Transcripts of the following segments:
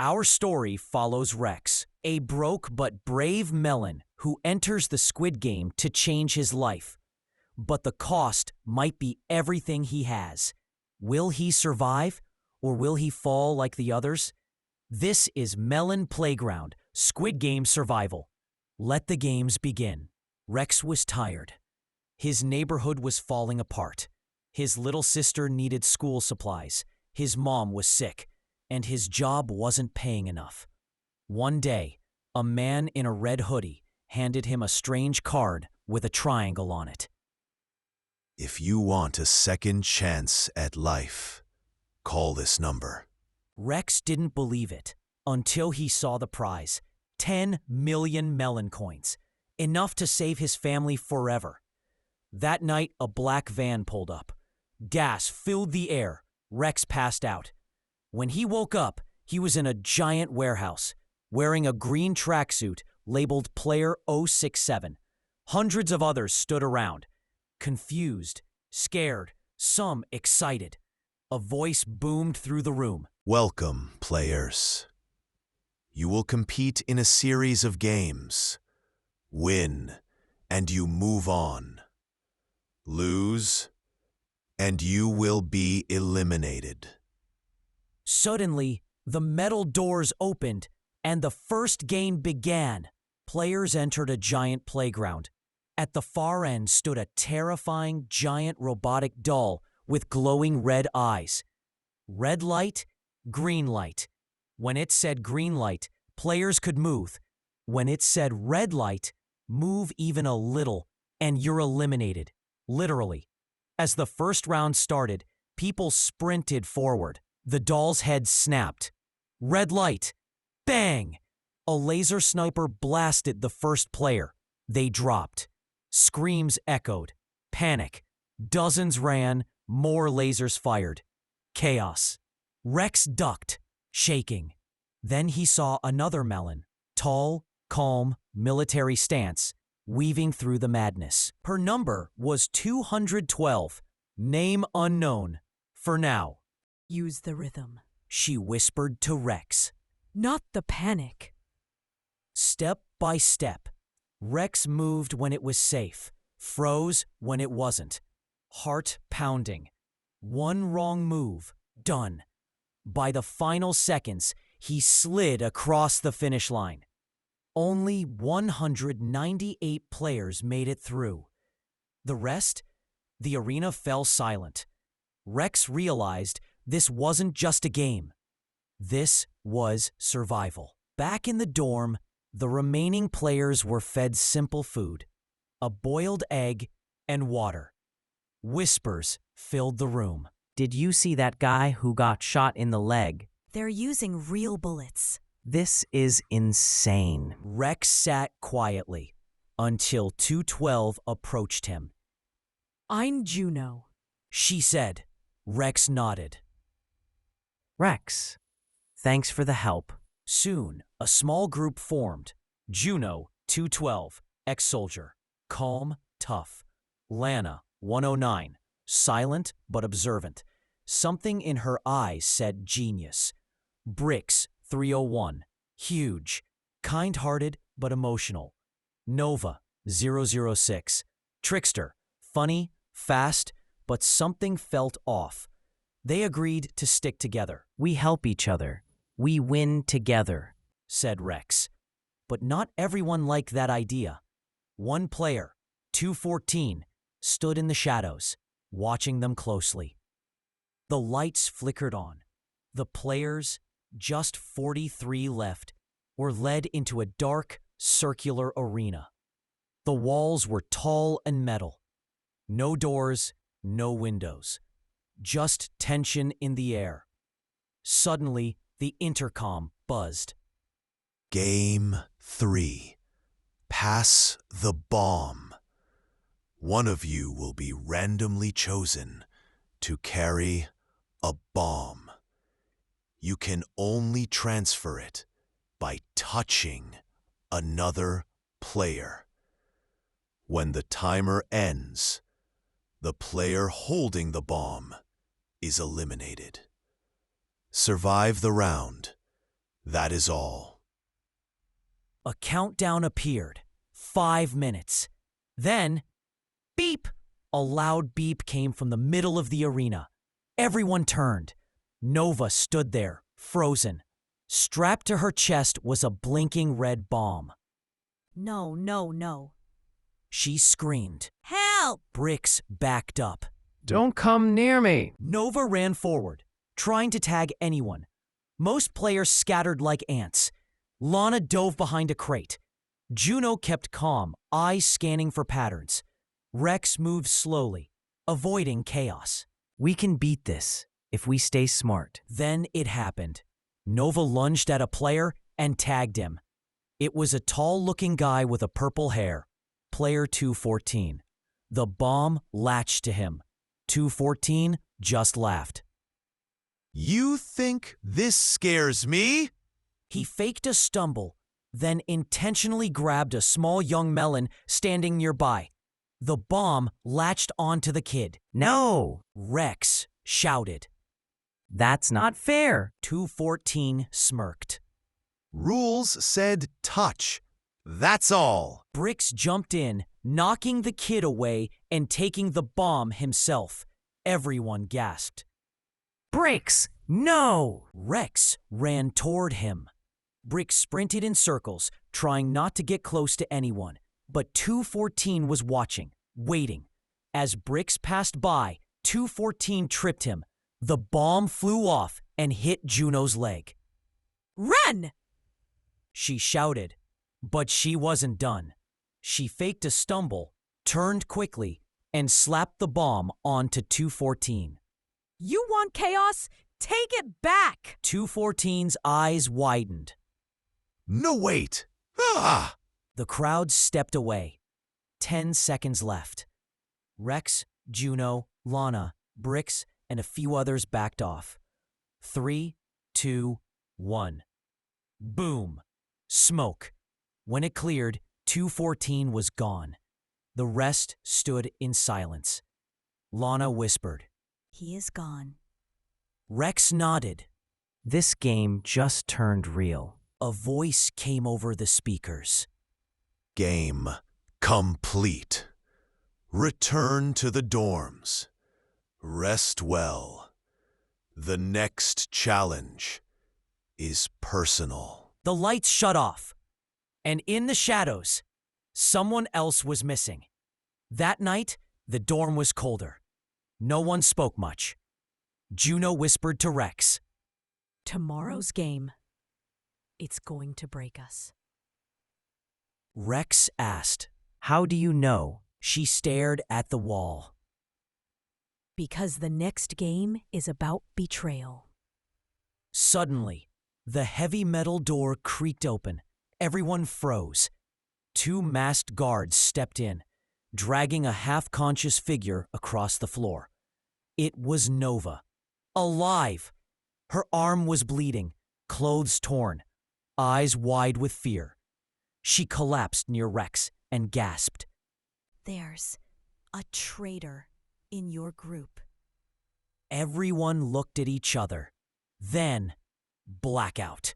Our story follows Rex, a broke but brave melon who enters the Squid Game to change his life. But the cost might be everything he has. Will he survive, or will he fall like the others? This is Melon Playground, Squid Game Survival. Let the games begin. Rex was tired. His neighborhood was falling apart. His little sister needed school supplies. His mom was sick, and his job wasn't paying enough. One day, a man in a red hoodie handed him a strange card with a triangle on it. If you want a second chance at life, call this number. Rex didn't believe it until he saw the prize, 10 million melon coins, enough to save his family forever. That night, a black van pulled up. Gas filled the air. Rex passed out. When he woke up, he was in a giant warehouse, wearing a green tracksuit labeled Player 067. Hundreds of others stood around, confused, scared, some excited. A voice boomed through the room. Welcome, players. You will compete in a series of games. Win, and you move on. Lose, and you will be eliminated. Suddenly, the metal doors opened, and the first game began. Players entered a giant playground. At the far end stood a terrifying giant robotic doll with glowing red eyes. Red light, green light. When it said green light, players could move. When it said red light, move even a little, and you're eliminated. Literally. As the first round started, people sprinted forward. The doll's head snapped. Red light. Bang! A laser sniper blasted the first player. They dropped. Screams echoed. Panic. Dozens ran. More lasers fired. Chaos. Rex ducked, shaking. Then he saw another melon. Tall, calm, military stance, weaving through the madness. Her number was 212. Name unknown. For now. Use the rhythm. She whispered to Rex. Not the panic. Step by step, Rex moved when it was safe, froze when it wasn't. Heart pounding. One wrong move, done. By the final seconds, he slid across the finish line. Only 198 players made it through. The rest? The arena fell silent. Rex realized this wasn't just a game. This was survival. Back in the dorm, the remaining players were fed simple food, a boiled egg and water. Whispers filled the room. Did you see that guy who got shot in the leg? They're using real bullets. This is insane. Rex sat quietly until 212 approached him. I'm Juno, she said. Rex nodded. Rex, thanks for the help. Soon, a small group formed. Juno, 212, ex-soldier. Calm, tough. Lana, 109, silent but observant. Something in her eyes said genius. Bricks, 301, huge. Kind-hearted but emotional. Nova, 006, trickster. Funny, fast, but something felt off. They agreed to stick together. We help each other. We win together, said Rex. But not everyone liked that idea. One player, 214, stood in the shadows, watching them closely. The lights flickered on. The players, just 43 left, were led into a dark, circular arena. The walls were tall and metal. No doors, no windows. Just tension in the air. Suddenly, the intercom buzzed. Game 3. Pass the bomb. One of you will be randomly chosen to carry a bomb. You can only transfer it by touching another player. When the timer ends, the player holding the bomb is eliminated. Survive the round. That is all. A countdown appeared. 5 minutes. Then, beep! A loud beep came from the middle of the arena. Everyone turned. Nova stood there, frozen. Strapped to her chest was a blinking red bomb. No, no, no. She screamed. Help! Bricks backed up. Don't come near me. Nova ran forward, trying to tag anyone. Most players scattered like ants. Lana dove behind a crate. Juno kept calm, eyes scanning for patterns. Rex moved slowly, avoiding chaos. We can beat this if we stay smart. Then it happened. Nova lunged at a player and tagged him. It was a tall-looking guy with a purple hair, player 214. The bomb latched to him. 214 just laughed. You think this scares me? He faked a stumble, then intentionally grabbed a small young Melon standing nearby. The bomb latched onto the kid. No! Rex shouted. That's not fair. 214 smirked. Rules said touch. That's all. Bricks jumped in, knocking the kid away and taking the bomb himself. Everyone gasped. Bricks, no! Rex ran toward him. Bricks sprinted in circles, trying not to get close to anyone. But 214 was watching, waiting. As Bricks passed by, 214 tripped him. The bomb flew off and hit Juno's leg. Run! She shouted, but she wasn't done. She faked a stumble, turned quickly, and slapped the bomb onto 214. You want chaos? Take it back! 214's eyes widened. No, wait. Ah! The crowd stepped away. 10 seconds left. Rex, Juno, Lana, Bricks, and a few others backed off. 3, 2, 1. Boom. Smoke. When it cleared, 214 was gone. The rest stood in silence. Lana whispered. He is gone. Rex nodded. This game just turned real. A voice came over the speakers. Game complete. Return to the dorms. Rest well. The next challenge is personal. The lights shut off, and in the shadows, someone else was missing. That night, the dorm was colder. No one spoke much. Juno whispered to Rex. Tomorrow's game. It's going to break us. Rex asked, "How do you know?" She stared at the wall. Because the next game is about betrayal. Suddenly, the heavy metal door creaked open. Everyone froze. 2 masked guards stepped in, dragging a half-conscious figure across the floor. It was Nova. Alive! Her arm was bleeding, clothes torn, eyes wide with fear. She collapsed near Rex and gasped. There's a traitor in your group. Everyone looked at each other. Then, blackout.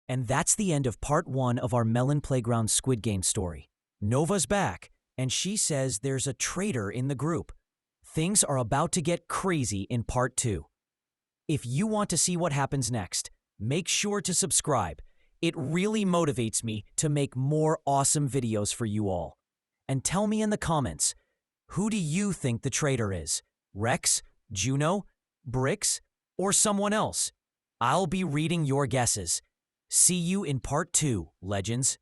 And that's the end of part 1 of our Melon Playground Squid Game story. Nova's back, and she says there's a traitor in the group. Things are about to get crazy in part 2. If you want to see what happens next, make sure to subscribe. It really motivates me to make more awesome videos for you all. And tell me in the comments, who do you think the traitor is? Rex, Juno, Bricks, or someone else? I'll be reading your guesses. See you in part 2, Legends.